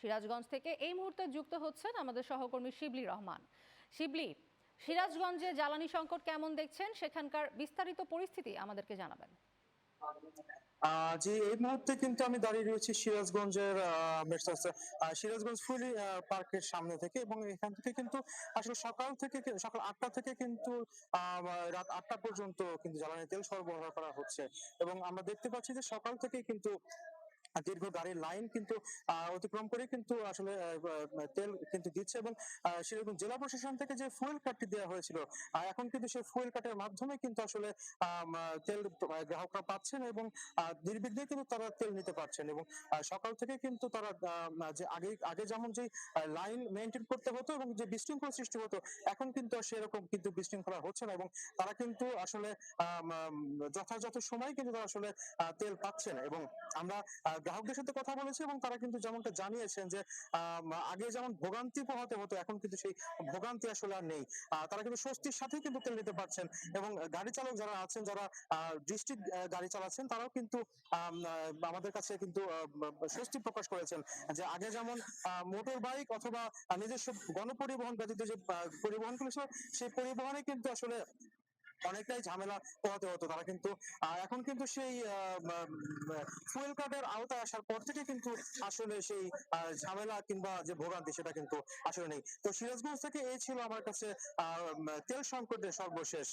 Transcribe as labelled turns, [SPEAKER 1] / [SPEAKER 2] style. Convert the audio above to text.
[SPEAKER 1] সিরাজগঞ্জ থেকে এই মুহূর্তে যুক্ত হচ্ছেন আমাদের সহকর্মী শিবলি রহমান। শিবলি, সিরাজগঞ্জে জ্বালানি সংকট কেমন দেখছেন, সেখানকার বিস্তারিত পরিস্থিতি আমাদেরকে জানাবেন।
[SPEAKER 2] জি, এই মুহূর্তে কিন্তু আমি দাঁড়িয়ে রয়েছি সিরাজগঞ্জের সিরাজগঞ্জ ফুলি পার্কের সামনে থেকে, এবং এখান থেকে কিন্তু আসলে সকাল ৮টা থেকে কিন্তু রাত ৮টা পর্যন্ত কিন্তু জ্বালানি তেল সরবরাহ করা হচ্ছে। এবং আমরা দেখতে পাচ্ছি যে সকাল থেকে কিন্তু দীর্ঘ গাড়ির লাইন কিন্তু অতিক্রম করে কিন্তু আসলে তেল কিন্তু দিচ্ছে। এবং সেরকম জেলা প্রশাসন থেকে যে ফুয়েল কার্ডটি দেওয়া হয়েছিল, এখন কিন্তু সেই ফুয়েল কার্ডের মাধ্যমে কিন্তু আসলে তেল গ্রাহকরা পাচ্ছেন, এবং নির্বিঘ্নে কিন্তু তারা তেল নিতে পারছেন। এবং সকাল থেকে কিন্তু তারা যে আগে আগে যেমন যে লাইন মেনটেন করতে হতো এবং যে বিশৃঙ্খলা সৃষ্টি হতো, এখন কিন্তু আর সেরকম কিন্তু বিশৃঙ্খলা হচ্ছে না। এবং তারা কিন্তু আসলে যথাযথ সময় কিন্তু তারা আসলে তেল পাচ্ছেন। এবং আমরা গ্রাহকদের সাথে কথা বলেছি, এবং তারা কিন্তু যেমনটা জানিয়েছেন যে আগে যেমন ভোগান্তি পোহাতে হতো, এখন কিন্তু সেই ভোগান্তি আসলে আর নেই। তারা কিন্তু স্বস্তির সাথেই কিন্তু তেল নিতে পারছেন। এবং গাড়ি চালক যারা আছেন, যারা ডিস্ট্রিক্ট গাড়ি চালাচ্ছেন, তারাও কিন্তু আমাদের কাছে কিন্তু স্বস্তি প্রকাশ করেছেন যে আগে যেমন মোটর বাইক অথবা নিজস্ব গণপরিবহন ব্যতীত যে পরিবহনগুলো ছিল, সেই পরিবহনে কিন্তু আসলে অনেকটাই ঝামেলা পোহাতে হতো। তারা কিন্তু এখন কিন্তু সেই ফুয়েল কার্ডের আওতায় আসার পর থেকে কিন্তু আসলে সেই ঝামেলা কিংবা যে ভোগান্তি, সেটা কিন্তু আসলে নেই। তো সিরাজগঞ্জ থেকে এই ছিল আমার কাছে তেল সংকটের সর্বশেষ